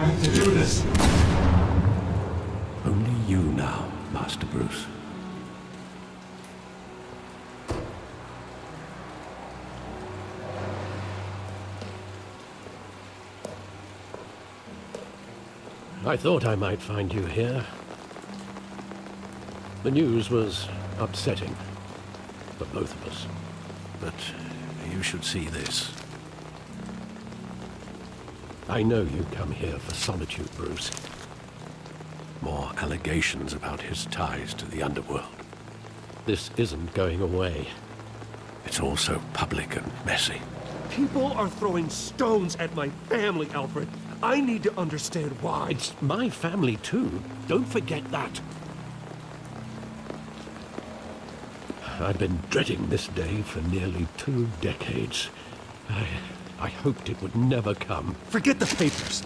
trying to do this? Only you now, Master Bruce. I thought I might find you here. The news was upsetting for both of us. But you should see this. I know you come here for solitude, Bruce. More allegations about his ties to the underworld. This isn't going away. It's all so public and messy. People are throwing stones at my family, Alfred. I need to understand why. It's my family too. Don't forget that. I've been dreading this day for nearly 2 decades. I hoped it would never come. Forget the papers.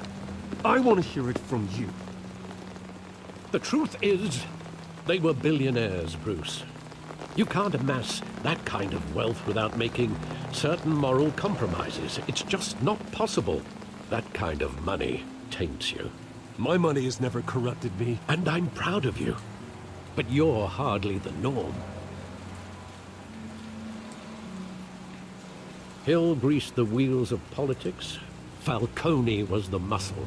I want to hear it from you. The truth is, they were billionaires, Bruce. You can't amass that kind of wealth without making certain moral compromises. It's just not possible. That kind of money taints you. My money has never corrupted me. And I'm proud of you. But you're hardly the norm. Hill greased the wheels of politics. Falcone was the muscle.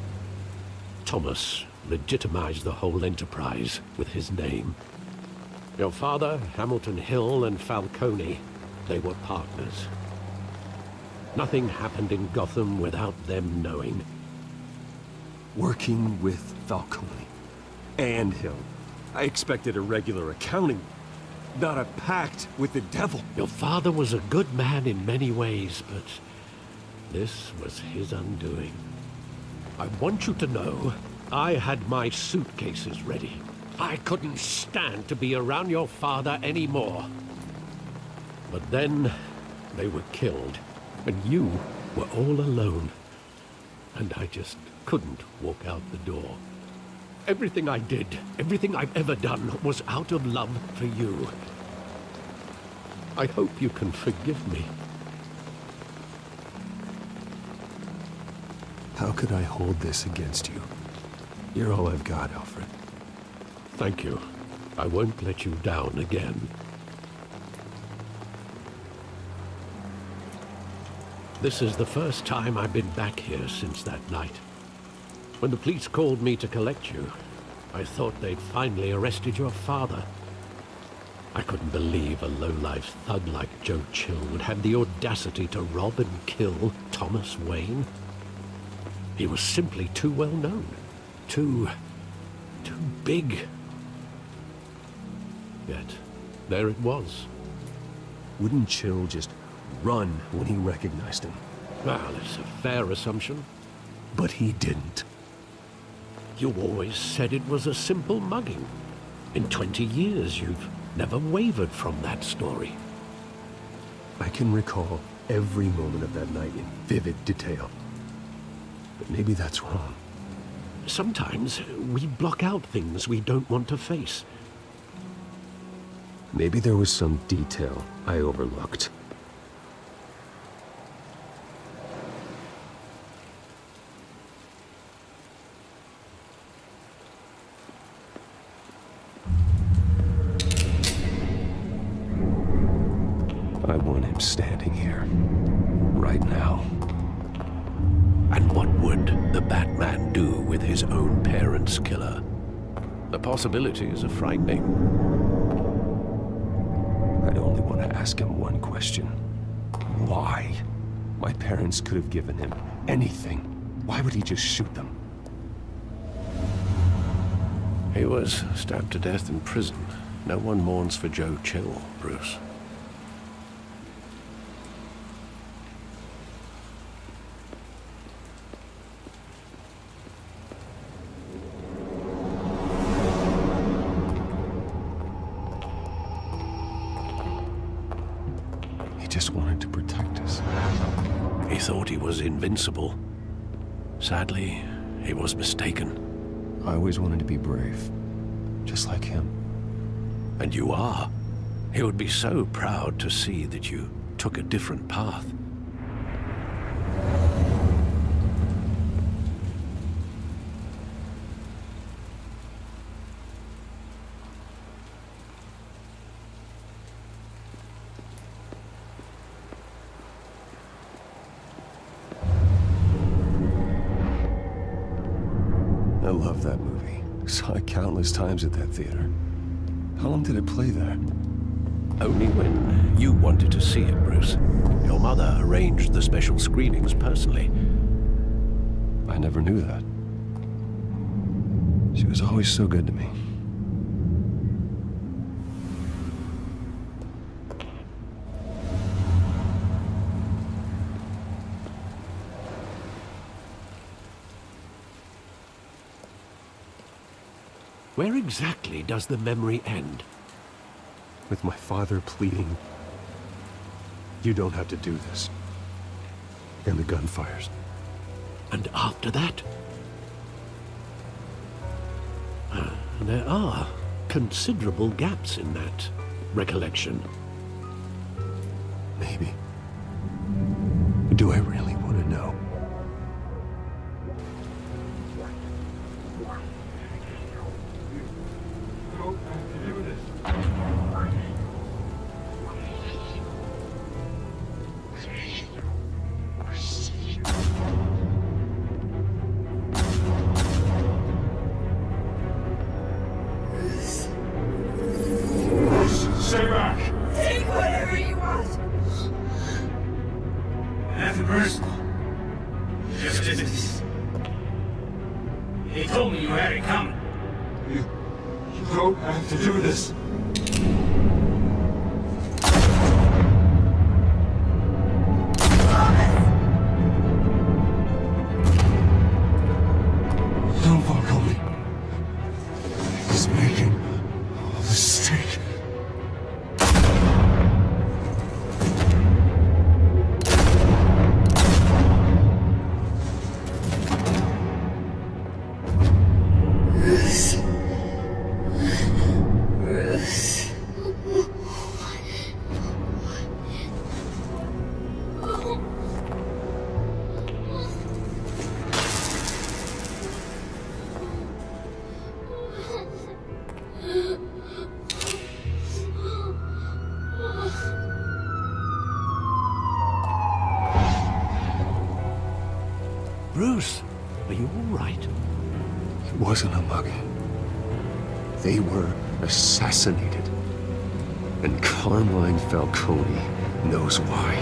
Thomas legitimized the whole enterprise with his name. Your father, Hamilton Hill, and Falcone, they were partners. Nothing happened in Gotham without them knowing. Working with Falcone and Hill. I expected a regular accounting, not a pact with the devil. Your father was a good man in many ways, but this was his undoing. I want you to know, I had my suitcases ready. I couldn't stand to be around your father anymore. But then, they were killed, and you were all alone. And I just couldn't walk out the door. Everything I did, everything I've ever done, was out of love for you. I hope you can forgive me. How could I hold this against you? You're all I've got, Alfred. Thank you. I won't let you down again. This is the first time I've been back here since that night. When the police called me to collect you, I thought they'd finally arrested your father. I couldn't believe a low-life thug like Joe Chill would have the audacity to rob and kill Thomas Wayne. He was simply too well known. Too big. Yet, there it was. Wouldn't Chill just run when he recognized him? Well, it's a fair assumption. But he didn't. You always said it was a simple mugging. In 20 years, you've never wavered from that story. I can recall every moment of that night in vivid detail. But maybe that's wrong. Sometimes we block out things we don't want to face. Maybe there was some detail I overlooked. I want him standing here, right now. And what would the Batman do with his own parents' killer? The possibilities are frightening. I'd only want to ask him one question. Why? My parents could have given him anything. Why would he just shoot them? He was stabbed to death in prison. No one mourns for Joe Chill, Bruce. Just wanted to protect us. He thought he was invincible. Sadly, he was mistaken. I always wanted to be brave, just like him. And you are. He would be so proud to see that you took a different path. I love that movie. Saw it countless times at that theater. How long did it play there? Only when you wanted to see it, Bruce. Your mother arranged the special screenings personally. I never knew that. She was always so good to me. Where exactly does the memory end? With my father pleading, "You don't have to do this." And the gun fires. And after that? There are considerable gaps in that recollection. Maybe. Do I really want to know? Stay back! Take whatever you want! Nothing personal. Just business. He told me you had it coming. You don't have to do this. Don't fuck on me. He's making a mistake. Bruce, are you all right? It wasn't a mug. They were assassinated. And Carmine Falcone knows why.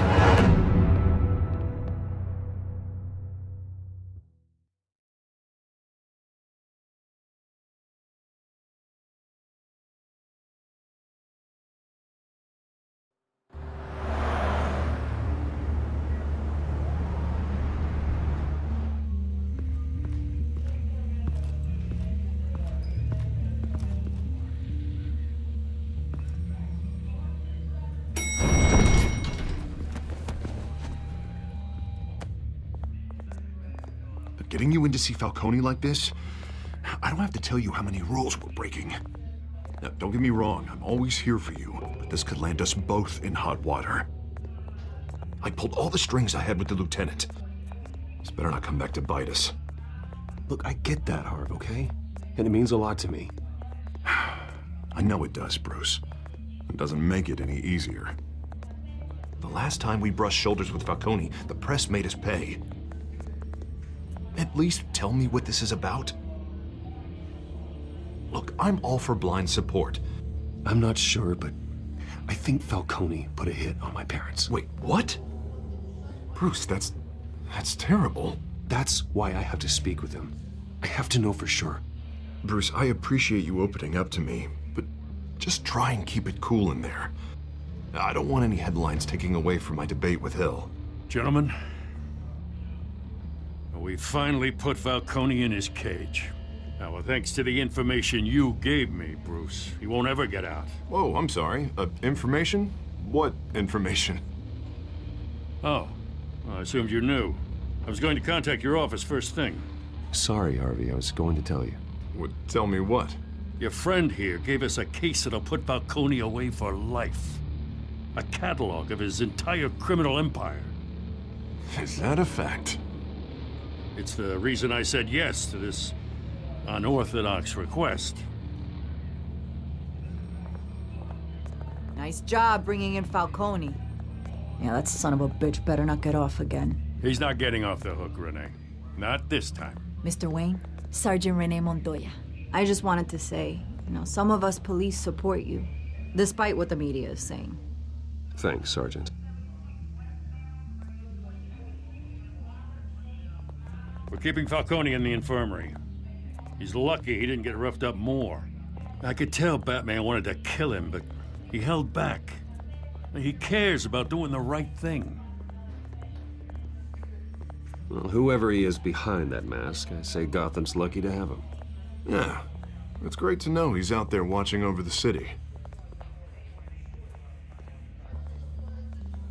Getting you in to see Falcone like this, I don't have to tell you how many rules we're breaking. Now, don't get me wrong, I'm always here for you, but this could land us both in hot water. I pulled all the strings I had with the lieutenant. This better not come back to bite us. Look, I get that, Harv, okay? And it means a lot to me. I know it does, Bruce. It doesn't make it any easier. The last time we brushed shoulders with Falcone, the press made us pay. At least tell me what this is about. Look, I'm all for blind support. I'm not sure, but I think Falcone put a hit on my parents. Wait, what? Bruce, that's terrible. That's why I have to speak with him. I have to know for sure. Bruce, I appreciate you opening up to me, but just try and keep it cool in there. I don't want any headlines taking away from my debate with Hill. Gentlemen, we finally put Falcone in his cage. Now, thanks to the information you gave me, Bruce, he won't ever get out. Whoa, I'm sorry. Information? What information? Oh, well, I assumed you knew. I was going to contact your office first thing. Sorry, Harvey, I was going to tell you. Would tell me what? Your friend here gave us a case that'll put Falcone away for life. A catalog of his entire criminal empire. Is that a fact? It's the reason I said yes to this unorthodox request. Nice job bringing in Falcone. Yeah, that son of a bitch better not get off again. He's not getting off the hook, Renee. Not this time. Mr. Wayne, Sergeant Rene Montoya. I just wanted to say, some of us police support you, despite what the media is saying. Thanks, Sergeant. We're keeping Falcone in the infirmary. He's lucky he didn't get roughed up more. I could tell Batman wanted to kill him, but he held back. He cares about doing the right thing. Well, whoever he is behind that mask, I say Gotham's lucky to have him. Yeah, it's great to know he's out there watching over the city.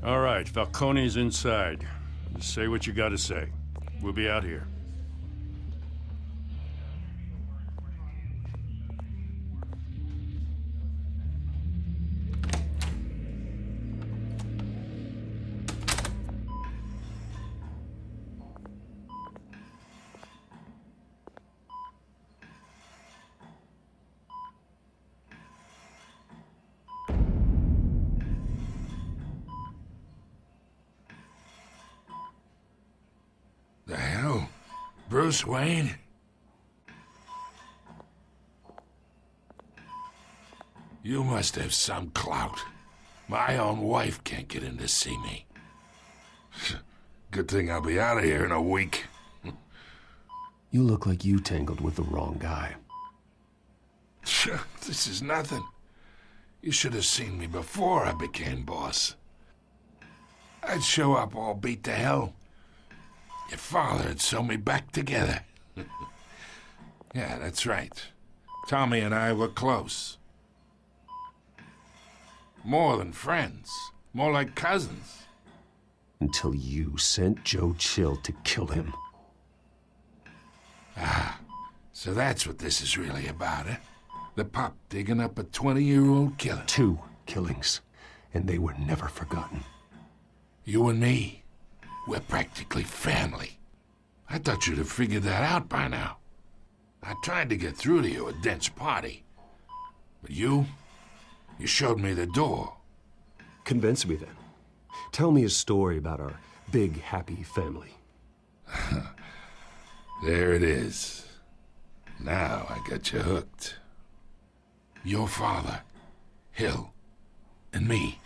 All right, Falcone's inside. Just say what you gotta say. We'll be out here. The hell? Bruce Wayne? You must have some clout. My own wife can't get in to see me. Good thing I'll be out of here in a week. You look like you tangled with the wrong guy. This is nothing. You should have seen me before I became boss. I'd show up all beat to hell. Your father had sewn me back together. Yeah, that's right. Tommy and I were close. More than friends. More like cousins. Until you sent Joe Chill to kill him. Ah, so that's what this is really about, eh? The pup digging up a 20-year-old killer. 2 killings, and they were never forgotten. You and me, we're practically family. I thought you'd have figured that out by now. I tried to get through to you at Dent's party. But you showed me the door. Convince me then. Tell me a story about our big, happy family. There it is. Now I got you hooked. Your father, Hill, and me,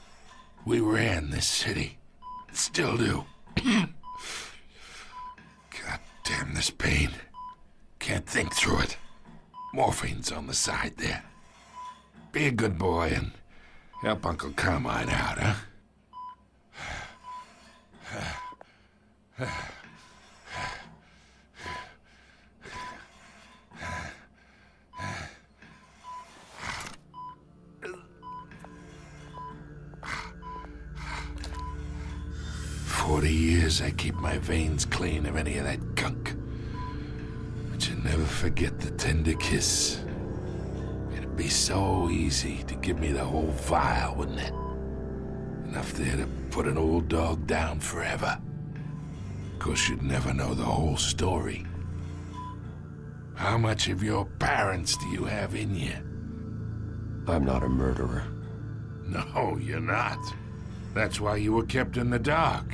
we ran this city. Still do. God damn this pain. Can't think through it. Morphine's on the side there. Be a good boy and help Uncle Carmine out, huh? 40 years I keep my veins clean of any of that gunk. But you never forget the tender kiss. It'd be so easy to give me the whole vial, wouldn't it? Enough there to put an old dog down forever. Of course, you'd never know the whole story. How much of your parents do you have in you? I'm not a murderer. No, you're not. That's why you were kept in the dark.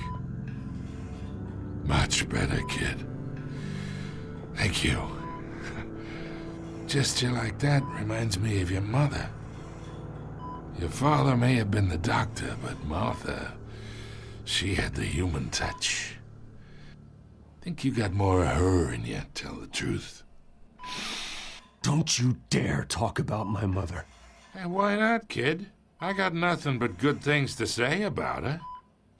Much better, kid. Thank you. Gesture like that reminds me of your mother. Your father may have been the doctor, but Martha, she had the human touch. Think you got more of her in you, tell the truth. Don't you dare talk about my mother. Hey, why not, kid? I got nothing but good things to say about her.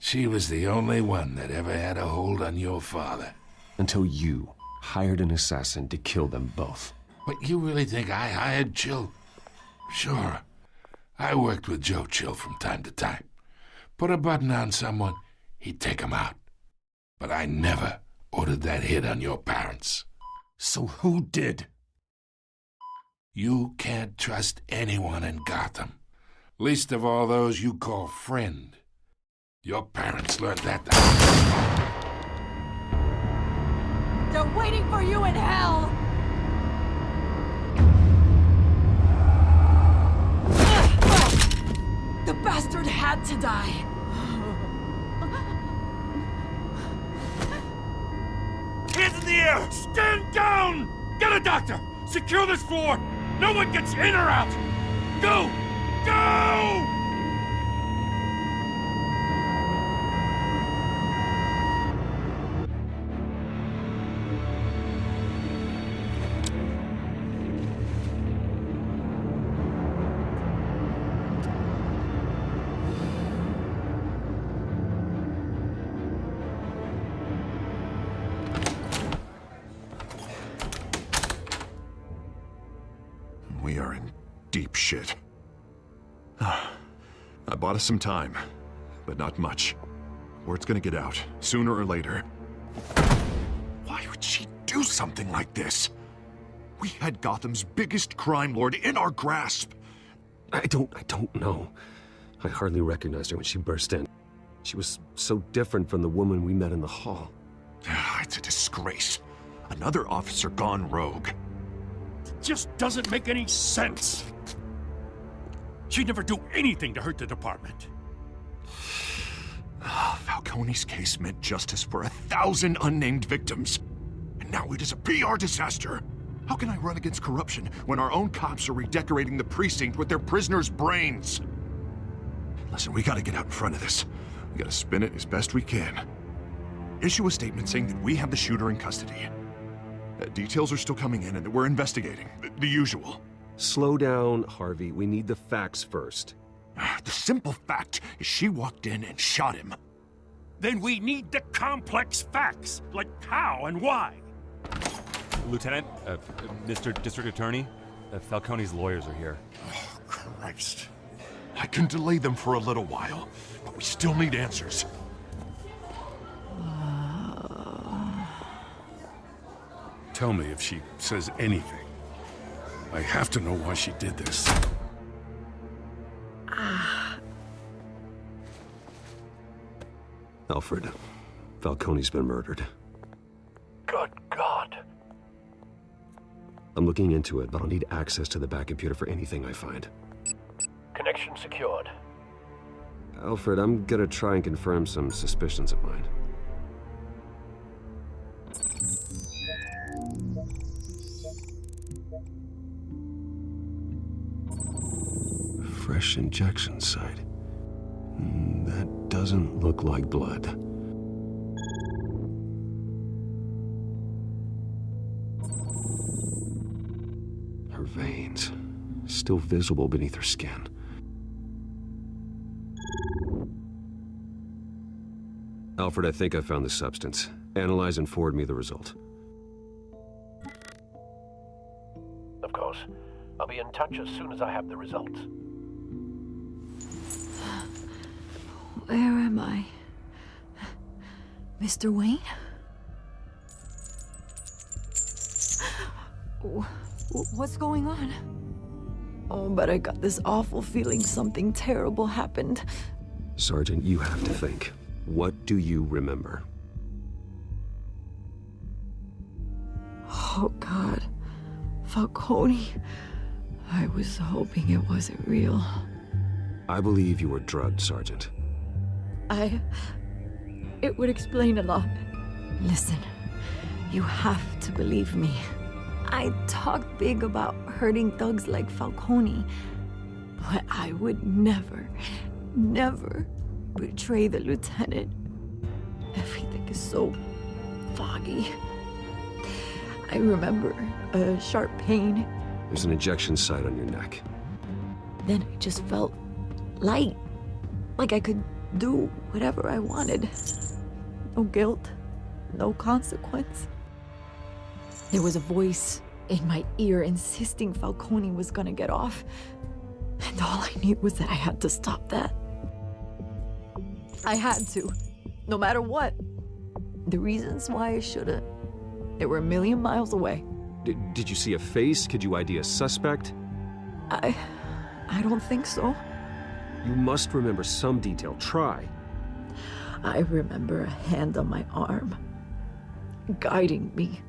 She was the only one that ever had a hold on your father. Until you hired an assassin to kill them both. But you really think I hired Chill? Sure. I worked with Joe Chill from time to time. Put a button on someone, he'd take him out. But I never ordered that hit on your parents. So who did? You can't trust anyone in Gotham. Least of all those you call friend. Your parents learned that. They're waiting for you in hell! The bastard had to die. Hands in the air! Stand down! Get a doctor! Secure this floor! No one gets in or out! Go! Go! We are in deep shit. I bought us some time, but not much. Word's gonna get out, sooner or later. Why would she do something like this? We had Gotham's biggest crime lord in our grasp. I don't know. I hardly recognized her when she burst in. She was so different from the woman we met in the hall. It's a disgrace. Another officer gone rogue. Just doesn't make any sense. She'd never do anything to hurt the department. Falcone's case meant justice for 1,000 unnamed victims. And now it is a PR disaster. How can I run against corruption when our own cops are redecorating the precinct with their prisoners' brains? Listen, we gotta get out in front of this. We gotta spin it as best we can. Issue a statement saying that we have the shooter in custody. Details are still coming in and that we're investigating. The usual. Slow down, Harvey. We need the facts first. The simple fact is she walked in and shot him. Then we need the complex facts, like how and why. Lieutenant, Mr. District Attorney, Falcone's lawyers are here. Oh, Christ. I can delay them for a little while, but we still need answers. Tell me if she says anything. I have to know why she did this. Alfred, Falcone's been murdered. Good God. I'm looking into it, but I'll need access to the back computer for anything I find. Connection secured. Alfred, I'm gonna try and confirm some suspicions of mine. Fresh injection site. That doesn't look like blood. Her veins, still visible beneath her skin. Alfred, I think I found the substance. Analyze and forward me the result. Of course. I'll be in touch as soon as I have the results. Where am I? Mr. Wayne? What's going on? Oh, but I got this awful feeling something terrible happened. Sergeant, you have to think. What do you remember? Oh, God. Falcone. I was hoping it wasn't real. I believe you were drugged, Sergeant. It would explain a lot. Listen, you have to believe me. I talked big about hurting thugs like Falcone, but I would never betray the lieutenant. Everything is so foggy. I remember a sharp pain. There's an injection site on your neck. Then I just felt light, like I could do whatever I wanted. No guilt, no consequence. There was a voice in my ear insisting Falcone was gonna get off. And all I knew was that I had to stop that. I had to, no matter what. The reasons why I shouldn't, they were a million miles away. Did you see a face? Could you ID a suspect? I don't think so. You must remember some detail. Try. I remember a hand on my arm, guiding me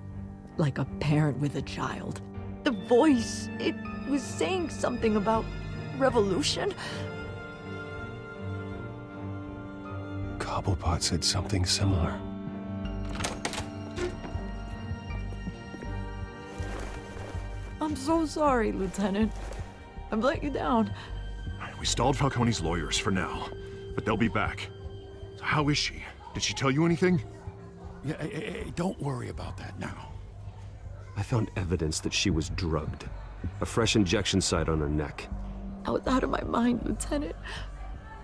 like a parent with a child. The voice, it was saying something about revolution. Cobblepot said something similar. I'm so sorry, Lieutenant. I've let you down. We stalled Falcone's lawyers for now, but they'll be back. So how is she? Did she tell you anything? Yeah, hey, don't worry about that now. I found evidence that she was drugged. A fresh injection site on her neck. I was out of my mind, Lieutenant.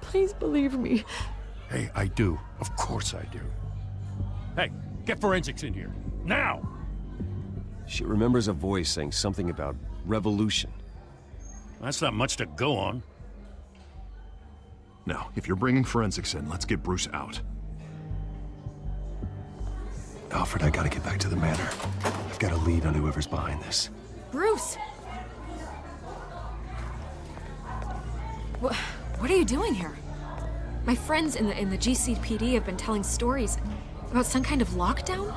Please believe me. Hey, I do. Of course I do. Hey, get forensics in here. Now! She remembers a voice saying something about revolution. That's not much to go on. Now, if you're bringing forensics in, let's get Bruce out. Alfred, I gotta get back to the manor. I've got a lead on whoever's behind this. Bruce! What are you doing here? My friends in the GCPD have been telling stories about some kind of lockdown?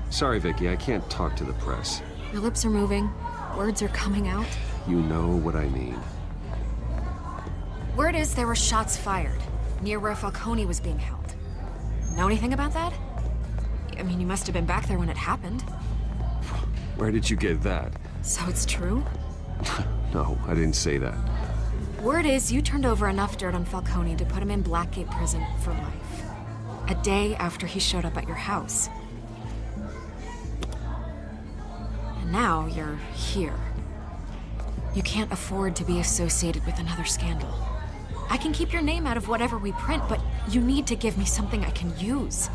Sorry, Vicky, I can't talk to the press. Your lips are moving. Words are coming out. You know what I mean. Word is there were shots fired near where Falcone was being held. Know anything about that? I mean, you must have been back there when it happened. Where did you get that? So it's true? No, I didn't say that. Word is you turned over enough dirt on Falcone to put him in Blackgate Prison for life. A day after he showed up at your house. And now you're here. You can't afford to be associated with another scandal. I can keep your name out of whatever we print, but you need to give me something I can use.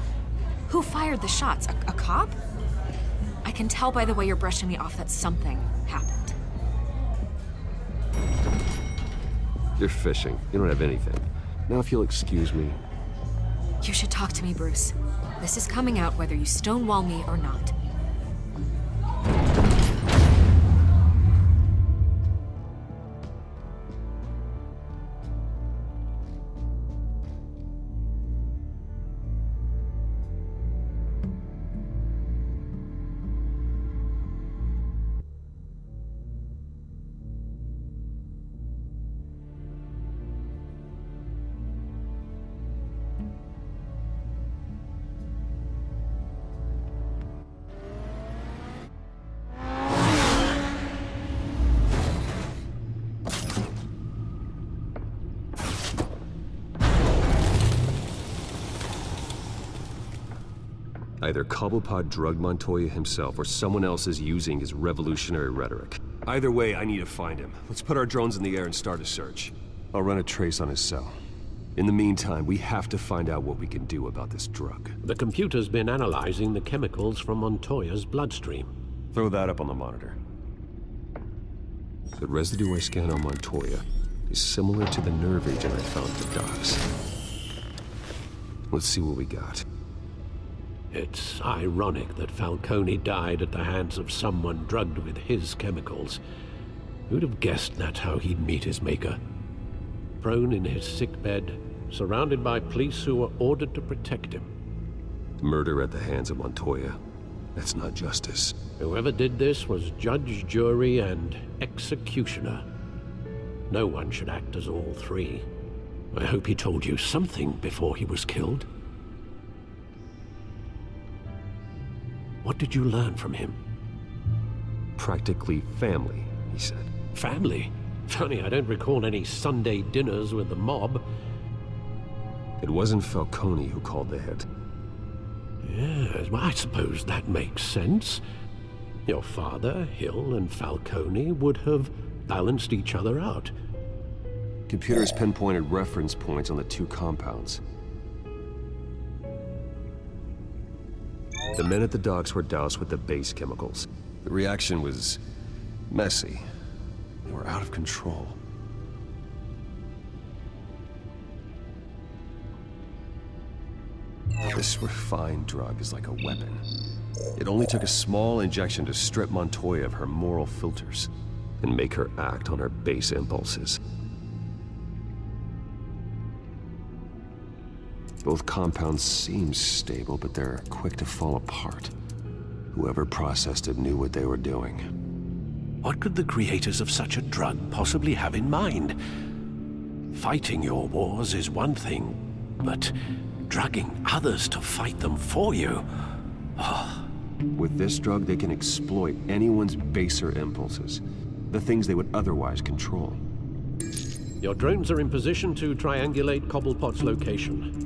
Who fired the shots? A cop? I can tell by the way you're brushing me off that something happened. You're fishing. You don't have anything. Now if you'll excuse me. You should talk to me, Bruce. This is coming out whether you stonewall me or not. Either Cobblepot drugged Montoya himself, or someone else is using his revolutionary rhetoric. Either way, I need to find him. Let's put our drones in the air and start a search. I'll run a trace on his cell. In the meantime, we have to find out what we can do about this drug. The computer's been analyzing the chemicals from Montoya's bloodstream. Throw that up on the monitor. The residue I scanned on Montoya is similar to the nerve agent I found at the docks. Let's see what we got. It's ironic that Falcone died at the hands of someone drugged with his chemicals. Who'd have guessed that's how he'd meet his maker? Prone in his sickbed, surrounded by police who were ordered to protect him. Murder at the hands of Montoya. That's not justice. Whoever did this was judge, jury, and executioner. No one should act as all three. I hope he told you something before he was killed. What did you learn from him? Practically family, he said. Family? Funny, I don't recall any Sunday dinners with the mob. It wasn't Falcone who called the hit. Yes, well, I suppose that makes sense. Your father, Hill, and Falcone would have balanced each other out. Computers pinpointed reference points on the two compounds. The men at the docks were doused with the base chemicals. The reaction was messy. They were out of control. This refined drug is like a weapon. It only took a small injection to strip Montoya of her moral filters and make her act on her base impulses. Both compounds seem stable, but they're quick to fall apart. Whoever processed it knew what they were doing. What could the creators of such a drug possibly have in mind? Fighting your wars is one thing, but drugging others to fight them for you? Oh, With this drug, they can exploit anyone's baser impulses. The things they would otherwise control. Your drones are in position to triangulate Cobblepot's location.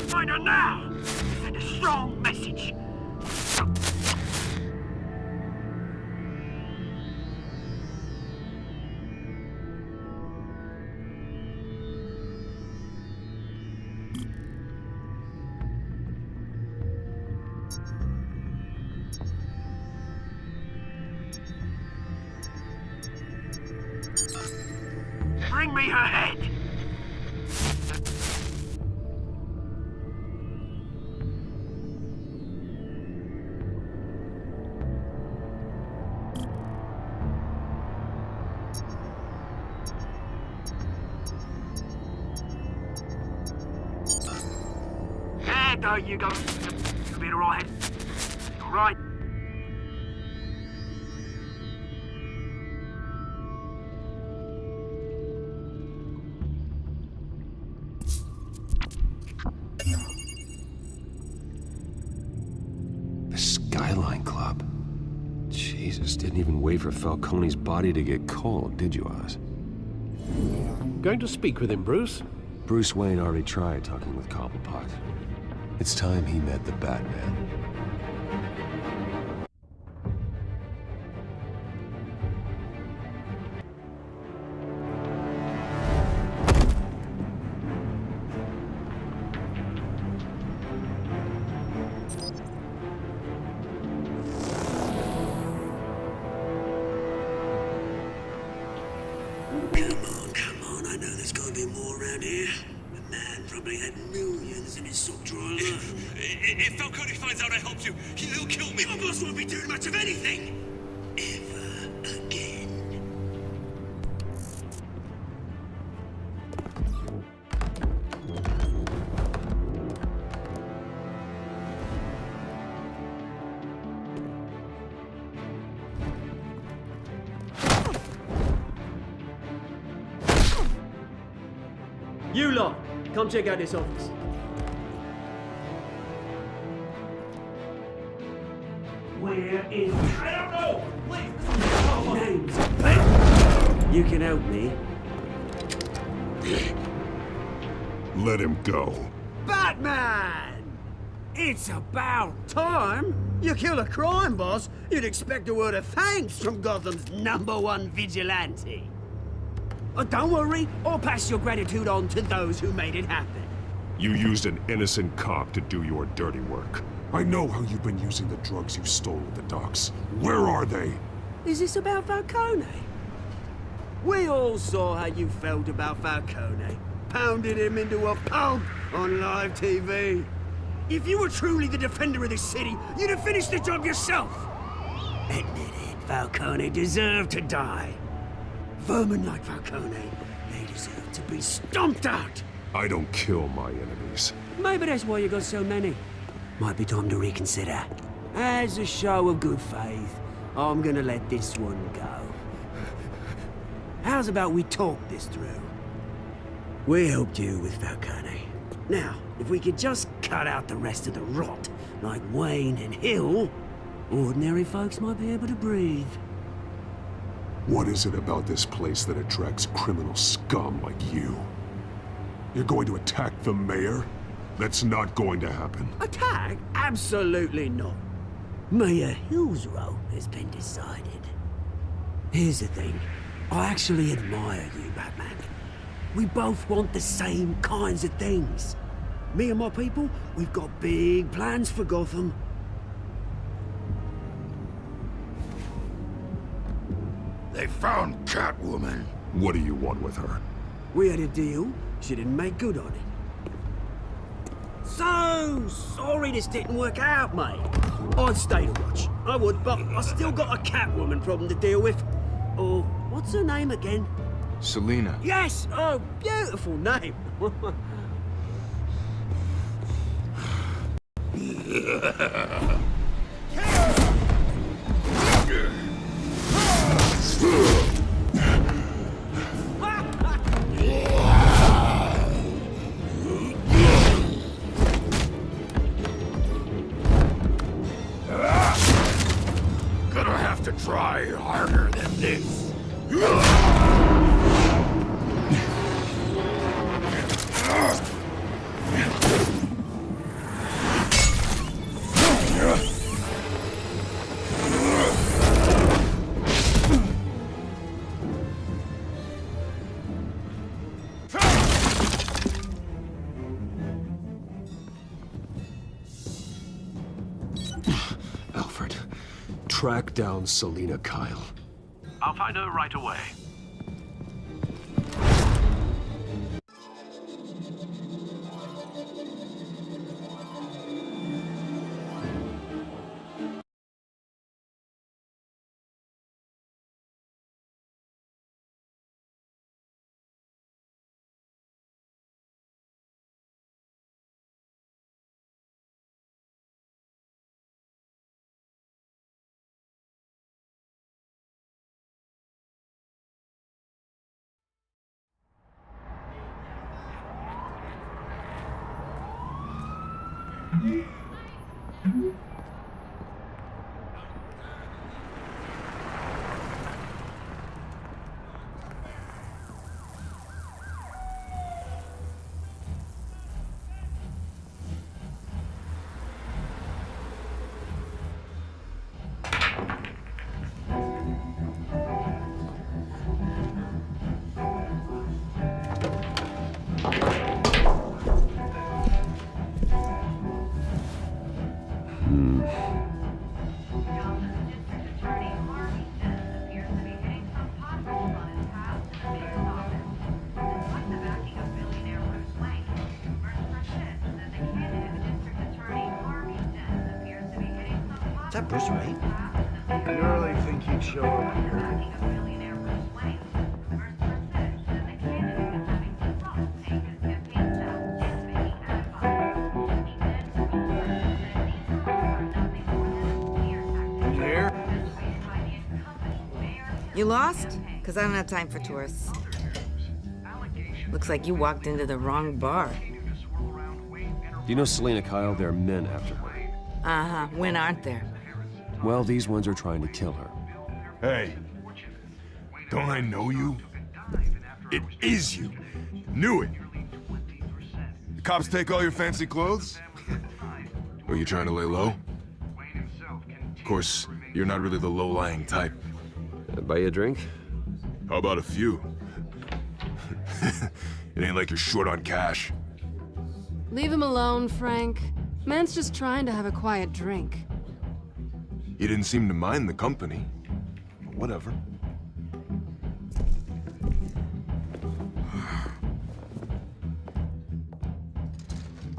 Find her now! Send a strong message. Bring me her head! There you go. You'll be alright. Alright. The Skyline Club. Jesus, didn't even wait for Falcone's body to get cold, did you, Oz? Going to speak with him, Bruce? Bruce Wayne already tried talking with Cobblepot. It's time he met the Batman. Come on, I know there's gotta be more around here. The man probably had millions in his sock drawer alone. If Falcone finds out I helped you, he'll kill me. Your boss won't be doing much of anything. Ever again. You lot, come check out this office. Where is... I don't know! Please! Names, Ben! You can help me. Let him go. Batman! It's about time. You kill a crime boss, you'd expect a word of thanks from Gotham's #1 vigilante. Oh, don't worry, I'll pass your gratitude on to those who made it happen. You used an innocent cop to do your dirty work. I know how you've been using the drugs you stole at the docks. Where are they? Is this about Falcone? We all saw how you felt about Falcone. Pounded him into a pulp on live TV. If you were truly the defender of this city, you'd have finished the job yourself. Admit it, Falcone deserved to die. Vermin like Falcone, they deserve to be stomped out. I don't kill my enemies. Maybe that's why you got so many. Might be time to reconsider. As a show of good faith, I'm gonna let this one go. How's about we talk this through? We helped you with Falcone. Now, if we could just cut out the rest of the rot, like Wayne and Hill, ordinary folks might be able to breathe. What is it about this place that attracts criminal scum like you? You're going to attack the mayor? That's not going to happen. Attack? Absolutely not. Mayor Hill's role has been decided. Here's the thing. I actually admire you, Batman. We both want the same kinds of things. Me and my people, we've got big plans for Gotham. They found Catwoman. What do you want with her? We had a deal. She didn't make good on it. So sorry this didn't work out, mate. I'd stay to watch. I would, but I still got a Catwoman problem to deal with. Oh, what's her name again? Selina. Yes! Oh, beautiful name. Gonna have to try harder than this. Alfred, track down Selina Kyle. I'll find her right away. Is that Bruce Wayne? You really think he'd show up here? You lost? Because I don't have time for tourists. Looks like you walked into the wrong bar. Do you know Selina Kyle? There are men after her. Uh-huh. When aren't there? Well, these ones are trying to kill her. Hey, don't I know you? It is you. Knew it. The cops take all your fancy clothes? Are you trying to lay low? Of course, you're not really the low-lying type. Buy you a drink? How about a few? It ain't like you're short on cash. Leave him alone, Frank. Man's just trying to have a quiet drink. You didn't seem to mind the company. But whatever.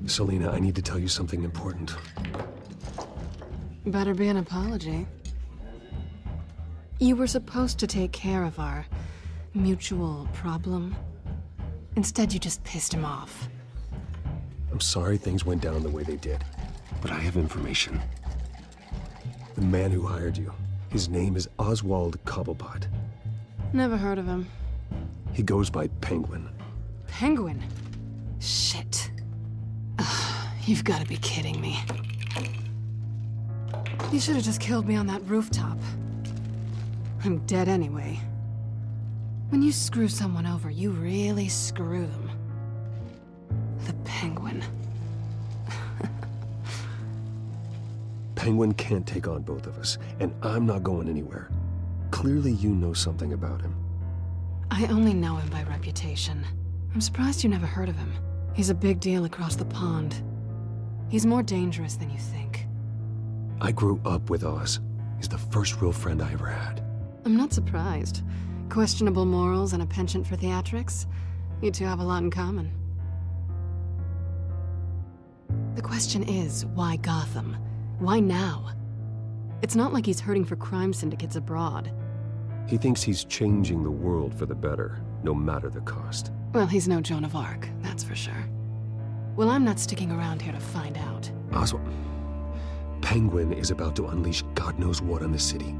Selina, I need to tell you something important. Better be an apology. You were supposed to take care of our mutual problem. Instead, you just pissed him off. I'm sorry things went down the way they did, but I have information. The man who hired you, his name is Oswald Cobblepot. Never heard of him. He goes by Penguin. Penguin? Shit. Ugh, you've got to be kidding me. You should have just killed me on that rooftop. I'm dead anyway. When you screw someone over, you really screw them. The Penguin. Penguin can't take on both of us, and I'm not going anywhere. Clearly you know something about him. I only know him by reputation. I'm surprised you never heard of him. He's a big deal across the pond. He's more dangerous than you think. I grew up with Oz. He's the first real friend I ever had. I'm not surprised. Questionable morals and a penchant for theatrics. You two have a lot in common. The question is, why Gotham? Why now? It's not like he's hurting for crime syndicates abroad. He thinks he's changing the world for the better, no matter the cost. Well, he's no Joan of Arc, that's for sure. Well, I'm not sticking around here to find out. Oswald, Penguin is about to unleash God knows what on the city.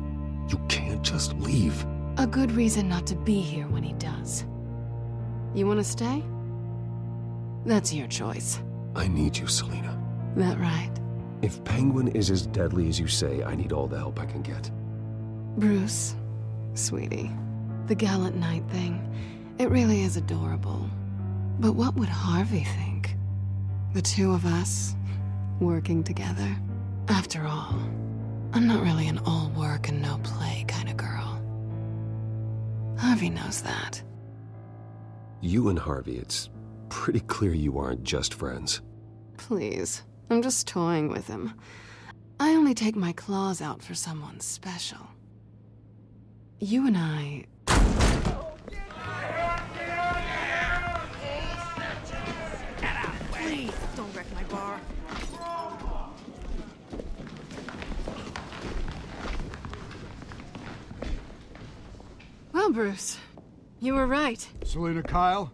You can't just leave. A good reason not to be here when he does. You want to stay? That's your choice. I need you, Selina. That right? If Penguin is as deadly as you say, I need all the help I can get. Bruce, sweetie, the gallant knight thing, it really is adorable. But what would Harvey think? The two of us, working together? After all, I'm not really an all work and no play kind of girl. Harvey knows that. You and Harvey, it's pretty clear you aren't just friends. Please, I'm just toying with him. I only take my claws out for someone special. You and I... Please, don't wreck my bar. Well, Bruce, you were right. Selina Kyle,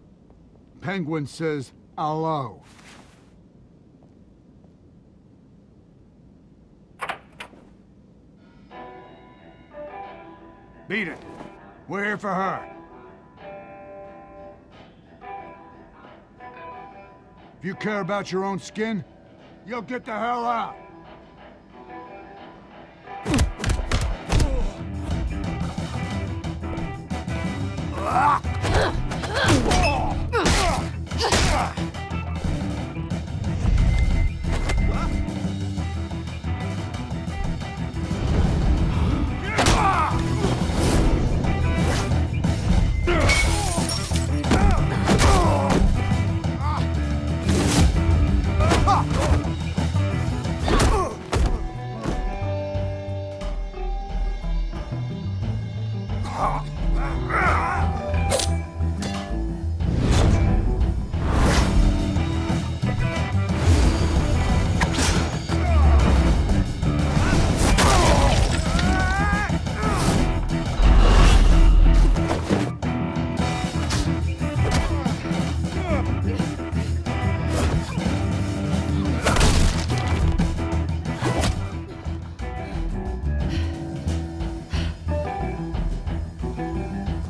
Penguin says hello. Beat it. We're here for her. If you care about your own skin, you'll get the hell out.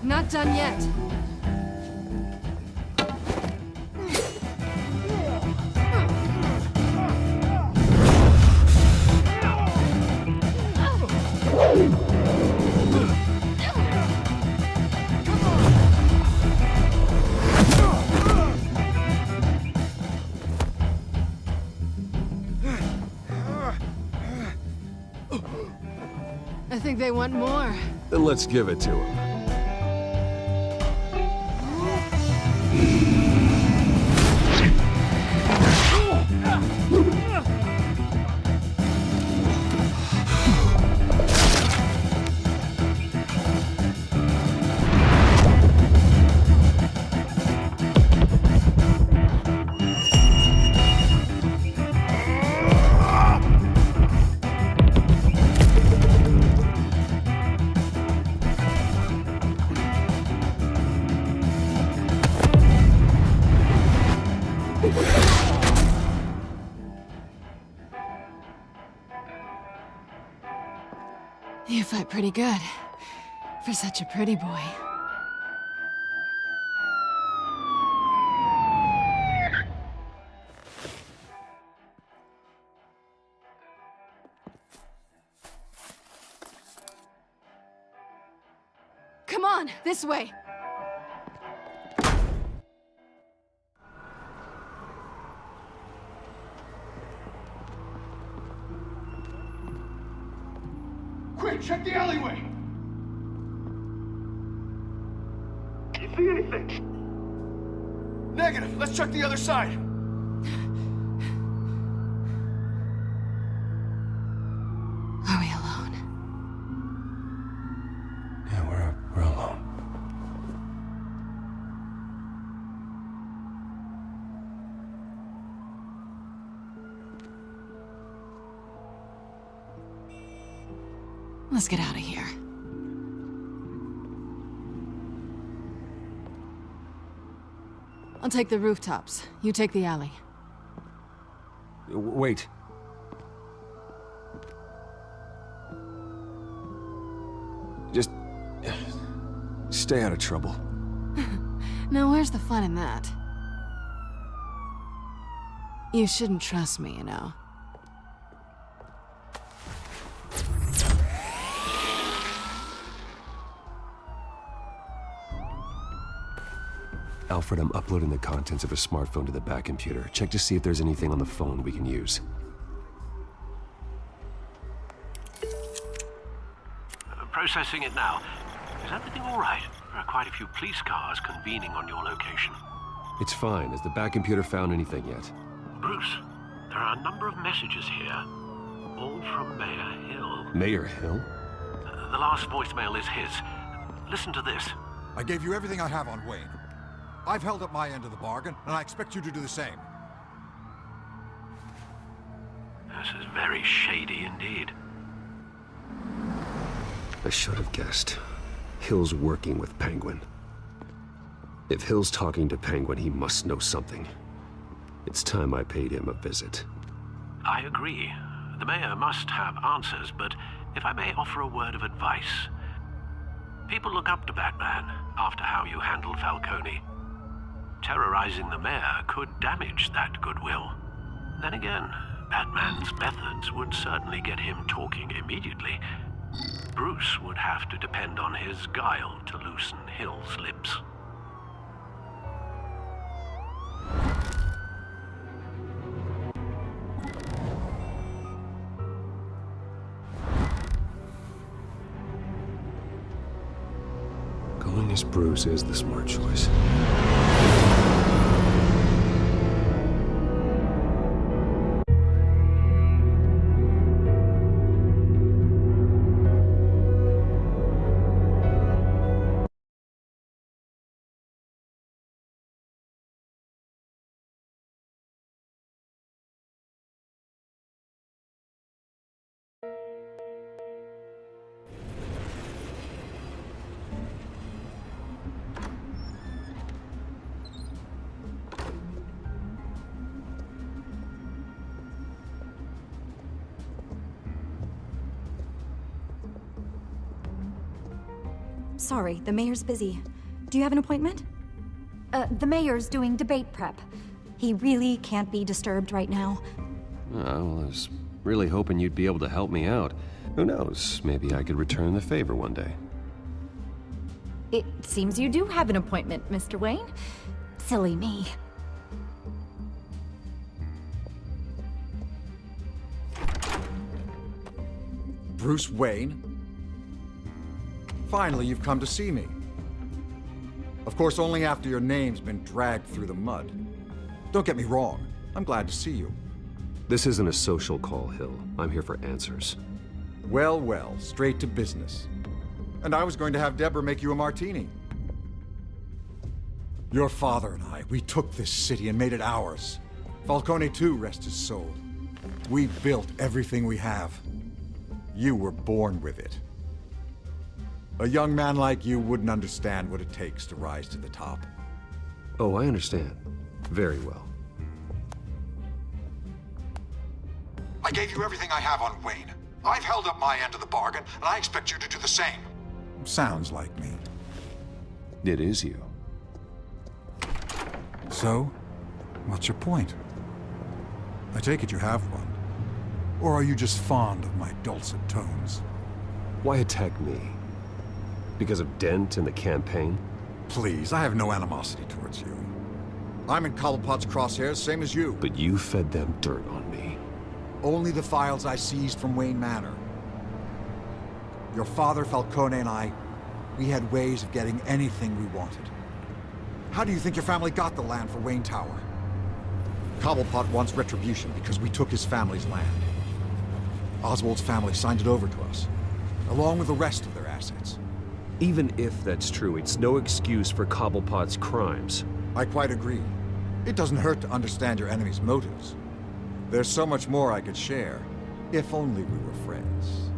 Not done yet. I think they want more. Then let's give it to him. You fight pretty good. For such a pretty boy. Come on, this way. Quick, check the alleyway! You see anything? Negative. Let's check the other side. Are we alone? Yeah, we're alone. Let's get out of here. I'll take the rooftops. You take the alley. Wait. Just... stay out of trouble. Now where's the fun in that? You shouldn't trust me, you know. Alfred, I'm uploading the contents of a smartphone to the back computer. Check to see if there's anything on the phone we can use. Processing it now. Is everything all right? There are quite a few police cars convening on your location. It's fine. Has the back computer found anything yet? Bruce, there are a number of messages here. All from Mayor Hill. Mayor Hill? The last voicemail is his. Listen to this. I gave you everything I have on Wayne. I've held up my end of the bargain, and I expect you to do the same. This is very shady indeed. I should have guessed. Hill's working with Penguin. If Hill's talking to Penguin, he must know something. It's time I paid him a visit. I agree. The mayor must have answers, but if I may offer a word of advice. People look up to Batman after how you handled Falcone. Terrorizing the mayor could damage that goodwill. Then again, Batman's methods would certainly get him talking immediately. Bruce would have to depend on his guile to loosen Hill's lips. Going as Bruce is the smart choice. Sorry, the mayor's busy. Do you have an appointment? The mayor's doing debate prep. He really can't be disturbed right now. Oh, well, I was really hoping you'd be able to help me out. Who knows, maybe I could return the favor one day. It seems you do have an appointment, Mr. Wayne. Silly me. Bruce Wayne? Finally, you've come to see me. Of course, only after your name's been dragged through the mud. Don't get me wrong, I'm glad to see you. This isn't a social call, Hill. I'm here for answers. Well, well, straight to business. And I was going to have Deborah make you a martini. Your father and I, we took this city and made it ours. Falcone too, rest his soul. We built everything we have. You were born with it. A young man like you wouldn't understand what it takes to rise to the top. Oh, I understand. Very well. I gave you everything I have on Wayne. I've held up my end of the bargain, and I expect you to do the same. Sounds like me. It is you. So, what's your point? I take it you have one. Or are you just fond of my dulcet tones? Why attack me? Because of Dent and the campaign? Please, I have no animosity towards you. I'm in Cobblepot's crosshairs, same as you. But you fed them dirt on me. Only the files I seized from Wayne Manor. Your father, Falcone, and I, we had ways of getting anything we wanted. How do you think your family got the land for Wayne Tower? Cobblepot wants retribution because we took his family's land. Oswald's family signed it over to us, along with the rest of their assets. Even if that's true, it's no excuse for Cobblepot's crimes. I quite agree. It doesn't hurt to understand your enemy's motives. There's so much more I could share, if only we were friends.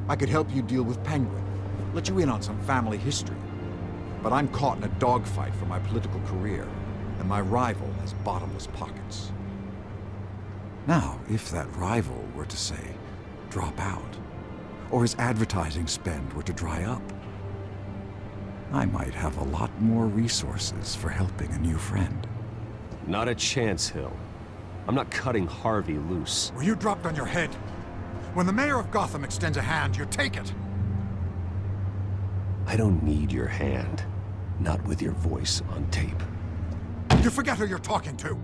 I could help you deal with Penguin, let you in on some family history. But I'm caught in a dogfight for my political career, and my rival has bottomless pockets. Now, if that rival were to say, drop out, or his advertising spend were to dry up, I might have a lot more resources for helping a new friend. Not a chance, Hill. I'm not cutting Harvey loose. Were you dropped on your head? When the mayor of Gotham extends a hand, you take it! I don't need your hand. Not with your voice on tape. You forget who you're talking to.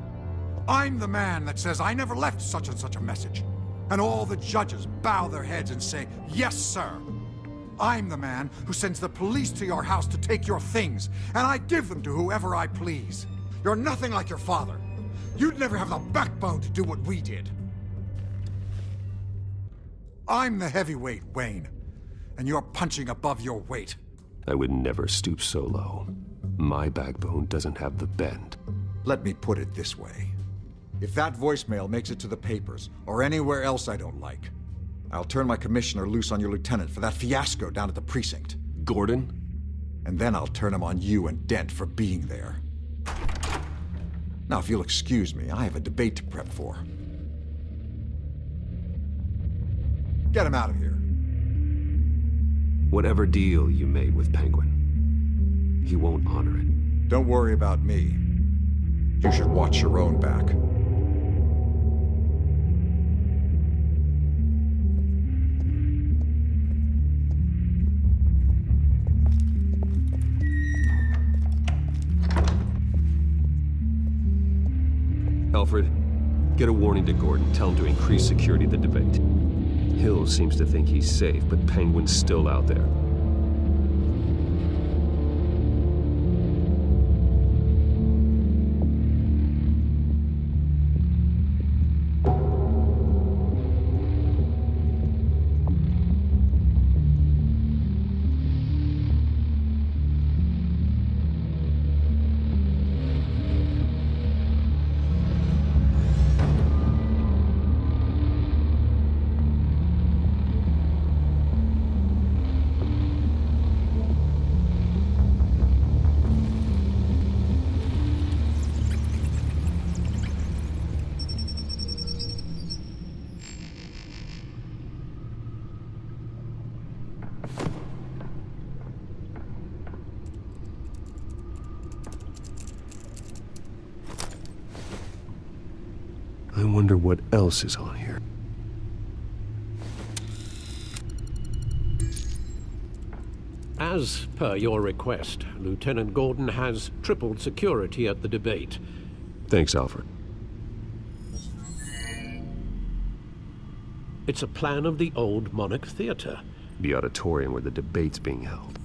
I'm the man that says I never left such and such a message. And all the judges bow their heads and say, yes, sir. I'm the man who sends the police to your house to take your things, and I give them to whoever I please. You're nothing like your father. You'd never have the backbone to do what we did. I'm the heavyweight, Wayne, and you're punching above your weight. I would never stoop so low. My backbone doesn't have the bend. Let me put it this way. If that voicemail makes it to the papers, or anywhere else I don't like, I'll turn my commissioner loose on your lieutenant for that fiasco down at the precinct. Gordon? And then I'll turn him on you and Dent for being there. Now, if you'll excuse me, I have a debate to prep for. Get him out of here. Whatever deal you made with Penguin, he won't honor it. Don't worry about me. You should watch your own back. Alfred, get a warning to Gordon. Tell him to increase security at the debate. Hill seems to think he's safe, but Penguin's still out there. I wonder what else is on here. As per your request, Lieutenant Gordon has tripled security at the debate. Thanks, Alfred. It's a plan of the old Monarch Theater. The auditorium where the debate's being held.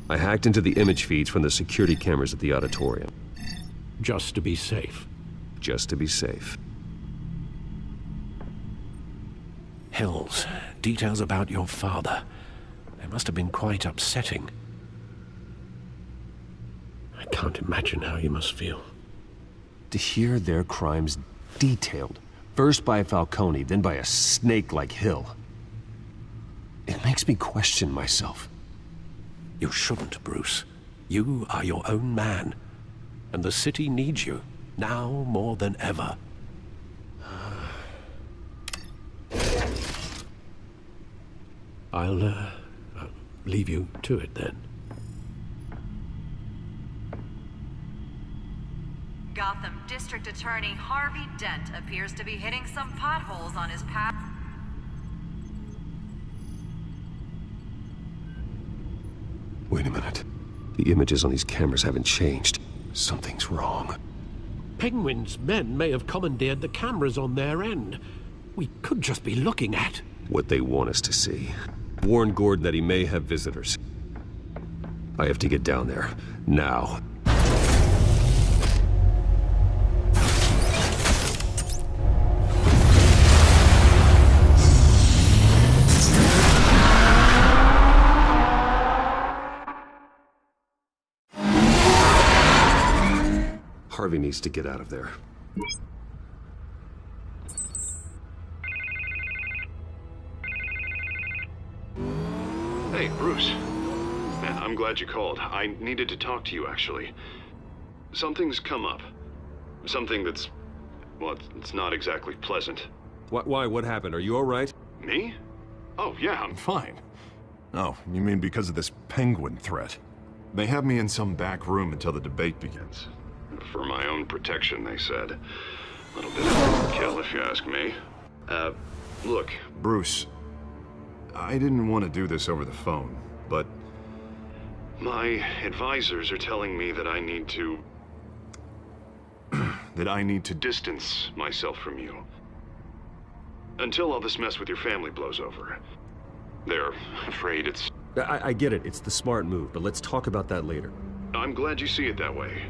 I hacked into the image feeds from the security cameras at the auditorium. Just to be safe. Just to be safe. Hills, details about your father. They must have been quite upsetting. I can't imagine how you must feel. To hear their crimes detailed, first by Falcone, then by a snake like Hill. It makes me question myself. You shouldn't, Bruce. You are your own man. And the city needs you, now more than ever. I'll leave you to it then. Gotham District Attorney Harvey Dent appears to be hitting some potholes on his path. Wait a minute. The images on these cameras haven't changed. Something's wrong. Penguin's men may have commandeered the cameras on their end. We could just be looking at what they want us to see. Warn Gordon that he may have visitors. I have to get down there. Now. Harvey needs to get out of there. Hey, Bruce. Man, I'm glad you called. I needed to talk to you, actually. Something's come up. Something that's... well, it's not exactly pleasant. Why? What happened? Are you alright? Me? Oh, yeah, I'm fine. Oh, you mean because of this penguin threat? They have me in some back room until the debate begins. For my own protection, they said. A little bit of overkill, if you ask me. Look, Bruce, I didn't want to do this over the phone, but my advisors are telling me that I need to... that I need to distance myself from you. Until all this mess with your family blows over. They're afraid it's... I get it. It's the smart move, but let's talk about that later. I'm glad you see it that way.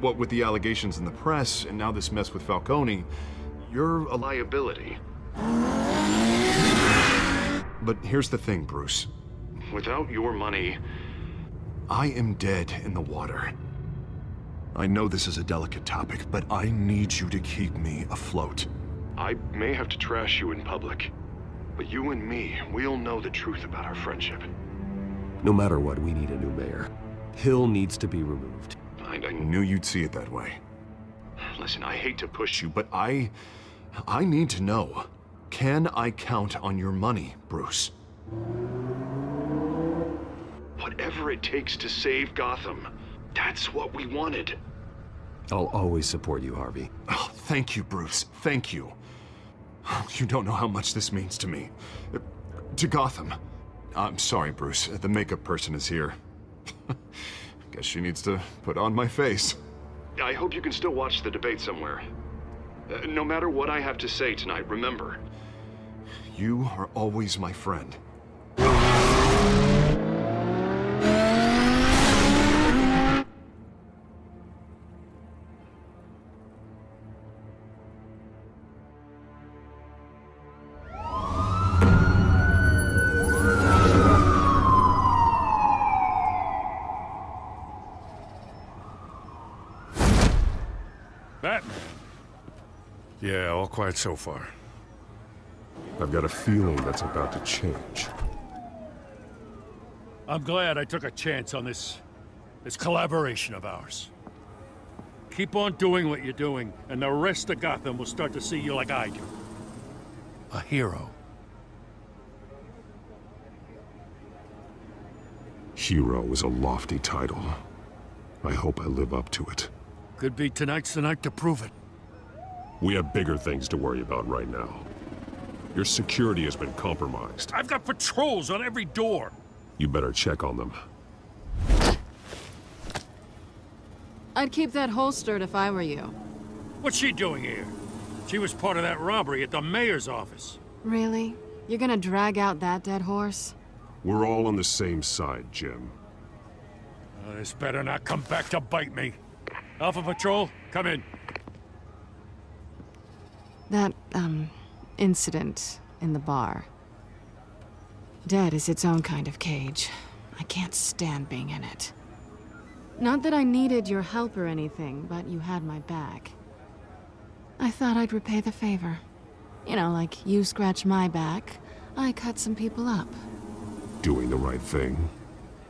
What with the allegations in the press, and now this mess with Falcone, you're a liability. But here's the thing, Bruce. Without your money, I am dead in the water. I know this is a delicate topic, but I need you to keep me afloat. I may have to trash you in public, but you and me, we'll know the truth about our friendship. No matter what, we need a new mayor. Hill needs to be removed. I knew you'd see it that way. Listen, I hate to push you, but I need to know. Can I count on your money, Bruce? Whatever it takes to save Gotham, that's what we wanted. I'll always support you, Harvey. Oh, thank you, Bruce. Thank you. You don't know how much this means to me. To Gotham. I'm sorry, Bruce. The makeup person is here. Guess she needs to put on my face. I hope you can still watch the debate somewhere. No matter what I have to say tonight, remember, you are always my friend. Batman. Yeah, all quiet so far. I've got a feeling that's about to change. I'm glad I took a chance on this collaboration of ours. Keep on doing what you're doing, and the rest of Gotham will start to see you like I do. A hero. Hero is a lofty title. I hope I live up to it. Could be tonight's the night to prove it. We have bigger things to worry about right now. Your security has been compromised. I've got patrols on every door. You better check on them. I'd keep that holstered if I were you. What's she doing here? She was part of that robbery at the mayor's office. Really? You're gonna drag out that dead horse? We're all on the same side, Jim. This better not come back to bite me. Alpha Patrol, come in. That, incident in the bar. Dead is its own kind of cage. I can't stand being in it. Not that I needed your help or anything, but you had my back. I thought I'd repay the favor. You know, like you scratch my back, I cut some people up. Doing the right thing.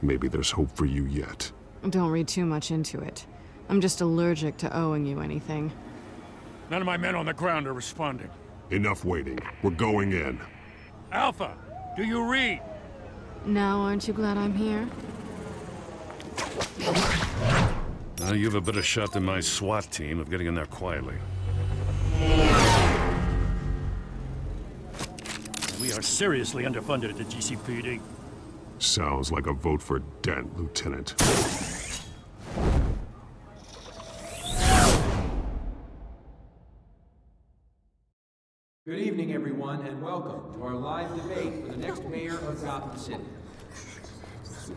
Maybe there's hope for you yet. Don't read too much into it. I'm just allergic to owing you anything. None of my men on the ground are responding. Enough waiting. We're going in. Alpha, do you read? Now, aren't you glad I'm here? Now you have a better shot than my SWAT team of getting in there quietly. We are seriously underfunded at the GCPD. Sounds like a vote for Dent, Lieutenant. Good evening, everyone, and welcome to our live debate for the next mayor of Gotham City.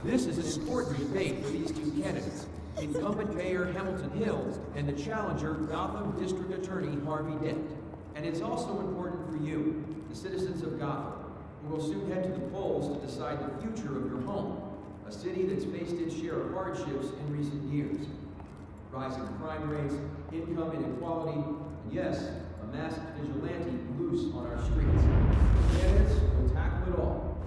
This is an important debate for these two candidates, incumbent Mayor Hamilton Hill and the challenger Gotham District Attorney Harvey Dent. And it's also important for you, the citizens of Gotham, who will soon head to the polls to decide the future of your home, a city that's faced its share of hardships in recent years. Rising crime rates, income inequality, and yes, a masked vigilante loose on our streets. Candidates will tackle it all.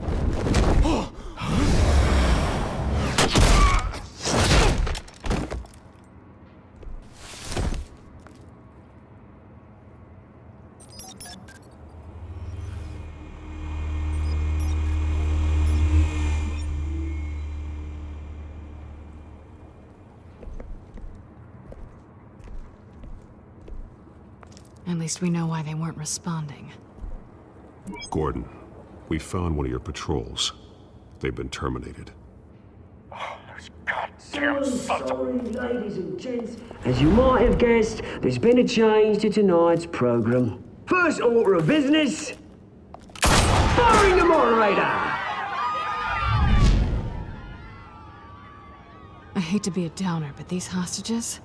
At least we know why they weren't responding. Gordon, we found one of your patrols. They've been terminated. Damn sorry, ladies and gents. As you might have guessed, there's been a change to tonight's program. First order of business, firing the moderator! I hate to be a downer, but these hostages,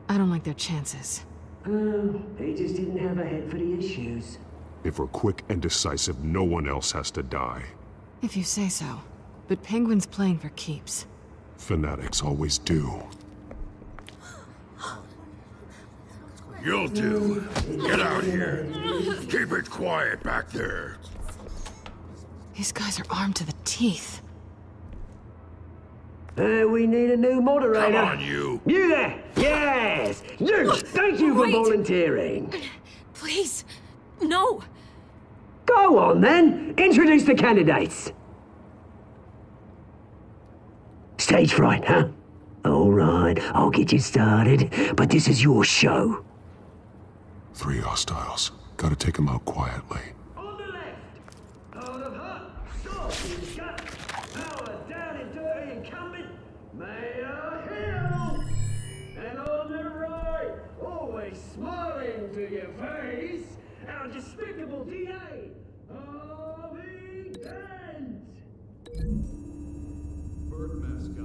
I don't like their chances. He just didn't have a head for the issues. If we're quick and decisive, no one else has to die. If you say so. But Penguin's playing for keeps. Fanatics always do. You'll do. Get out here. Keep it quiet back there. These guys are armed to the teeth. We need a new moderator. Come on, you. You there! Yes! You! Thank you for volunteering. Please, no. Go on, then. Introduce the candidates. Stage fright, huh? All right, I'll get you started, but this is your show. 3 hostiles. Gotta take them out quietly. On the left, out of hut, soft in gut, power down and dirty incumbent, Mayor Hill. And on the right, always smiling to your face, our despicable DA, Harvey Dent. Bird mask guy.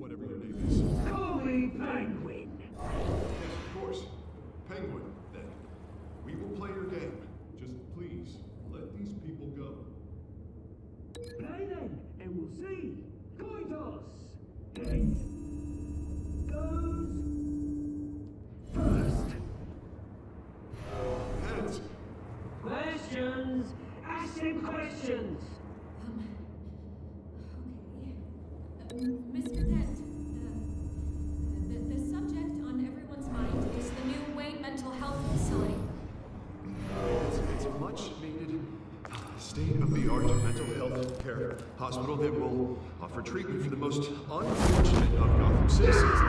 Whatever your name is. Call me Penguin. Yes, of course. Penguin, then. We will play your game. Just please, let these people go. Play then, and we'll see. Coin toss. Heads goes first. Heads. Questions. Ask him questions. Mr. Dent, the subject on everyone's mind is the new Wayne Mental Health Facility. It's a much needed state-of-the-art mental health care hospital that will offer treatment for the most unfortunate of Gotham citizens.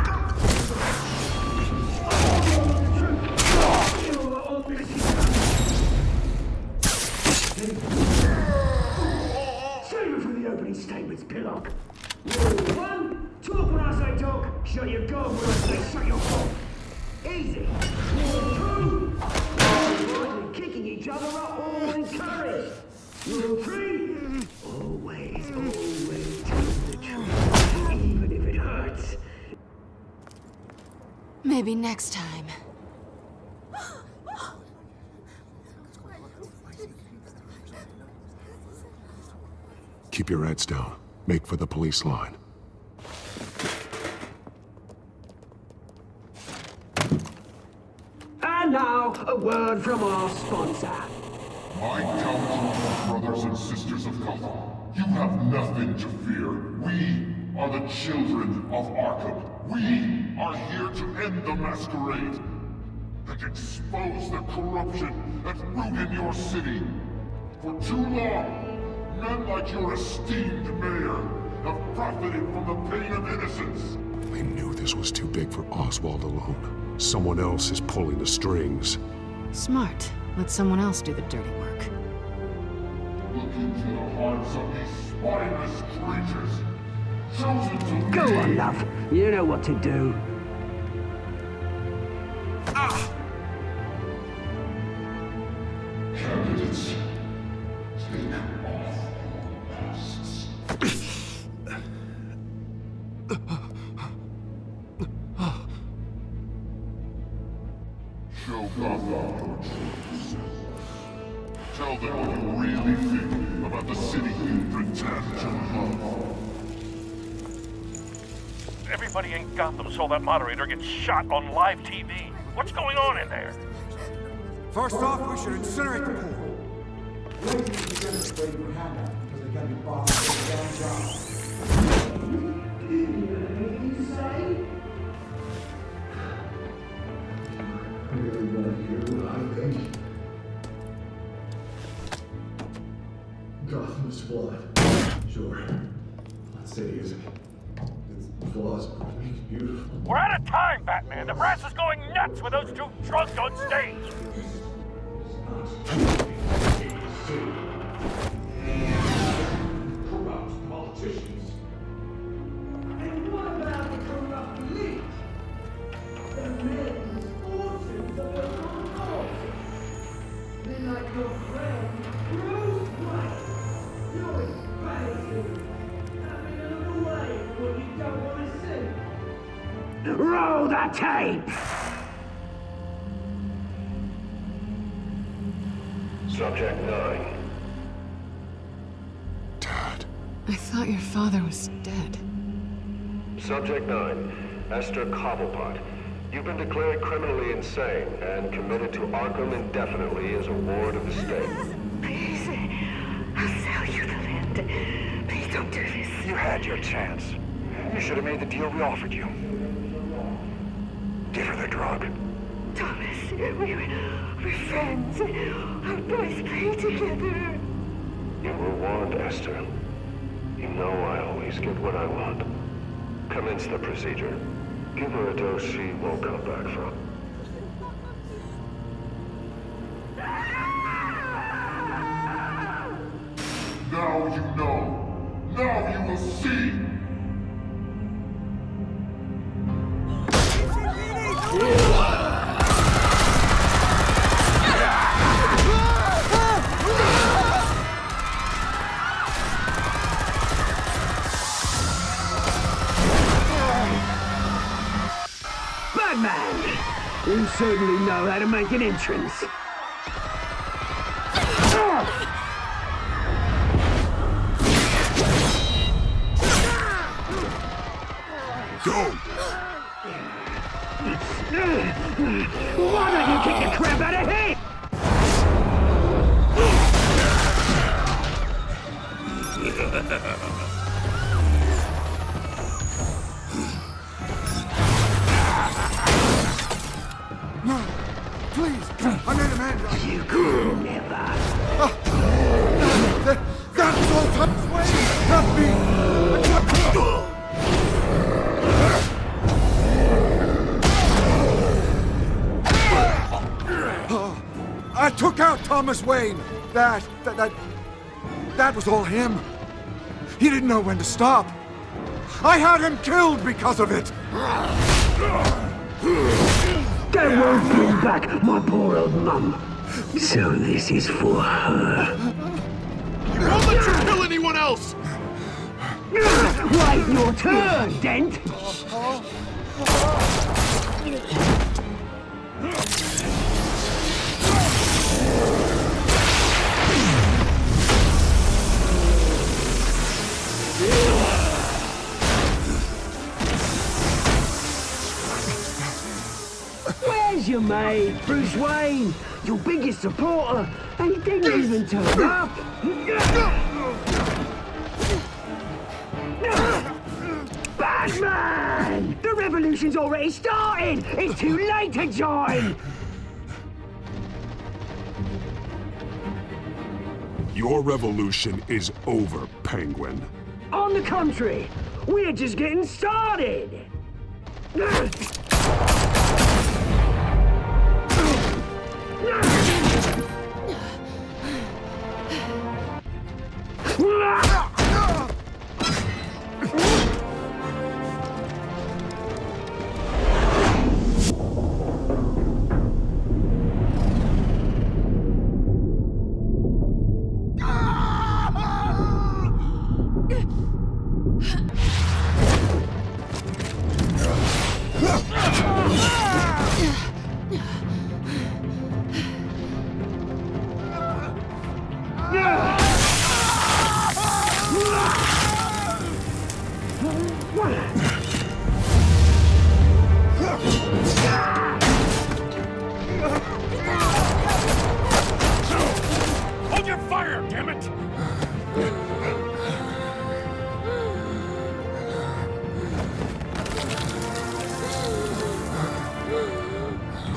Save it for the opening statements, Pillock. Rule 1, talk when I say talk, shut your gob when I say shut your hole. Easy. Rule 2, avoiding kicking each other are all encouraged. Rule 3, always tell the truth, even if it hurts. Maybe next time. Keep your heads down. Make for the police line. And now, a word from our sponsor. My Telltale brothers and sisters of Gotham, you have nothing to fear. We are the children of Arkham. We are here to end the masquerade and expose the corruption that ruined your city. For too long, men like your esteemed mayor have profited from the pain of innocence. They knew this was too big for Oswald alone. Someone else is pulling the strings. Smart. Let someone else do the dirty work. Look into the hearts of these spineless creatures, chosen to Go lead. on, love. You know what to do. Candidates, take off your masks. Show Gotham your truth. Tell them what you really think about the city you pretend to love. Everybody in Gotham saw that moderator get shot on live TV. What's going on in there? First off, we should incinerate the pool. Waiting to demonstrate for handout because they got letting me bother this damn job. Gotham's flawed. Sure. Let's say it isn't. Its flaws make it beautiful. We're out of time, Batman. The brass is going nuts with those two drunks on stage. Corrupt politicians. And what about the corrupt elite? The men's fortunes of their own causes. Men like your friend, Bruce Wayne. You're exposing. Having a look away from what you don't want to see. Roll the tape! Subject 9. I thought your father was dead. Subject 9. Esther Cobblepot. You've been declared criminally insane and committed to Arkham indefinitely as a ward of the state. Please, I'll sell you the land. Please don't do this. You had your chance. You should have made the deal we offered you. Give her the drug. Thomas, we're friends. Our boys play together. You were warned, Esther. You know I always get what I want. Commence the procedure. Give her a dose she won't come back from. Now you know. Now you will see. Batman! You certainly know how to make an entrance. Go! Why don't you kick the crap out of him? No! Please! I made a man! You could never. That was all Thomas Wayne! Not me! I took out Thomas Wayne! That was all him! He didn't know when to stop! I had him killed because of it! That won't bring back my poor old mum. So this is for her. Don't let you kill anyone else! Wait your turn, Dent! Where's your mate, Bruce Wayne? Your biggest supporter, and he didn't even turn up. Batman! The revolution's already started! It's too late to join! Your revolution is over, Penguin. On the contrary, we're just getting started!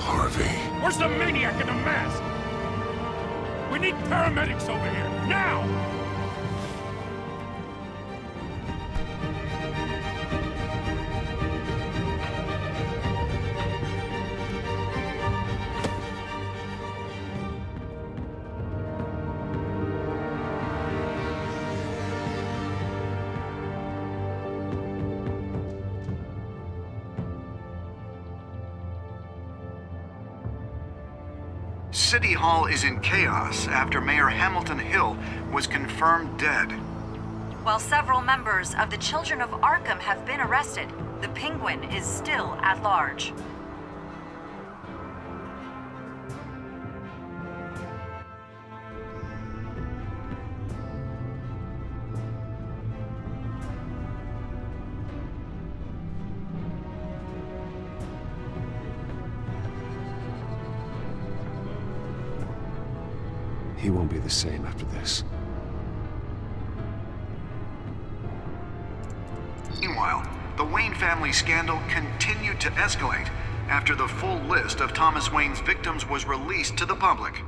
Harvey. Where's the maniac in the mask? We need paramedics over here, now! City Hall is in chaos after Mayor Hamilton Hill was confirmed dead. While several members of the Children of Arkham have been arrested, the Penguin is still at large. He won't be the same after this. Meanwhile, the Wayne family scandal continued to escalate after the full list of Thomas Wayne's victims was released to the public.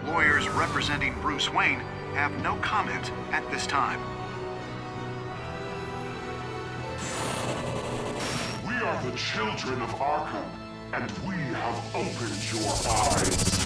Lawyers representing Bruce Wayne have no comment at this time. We are the children of Arkham, and we have opened your eyes.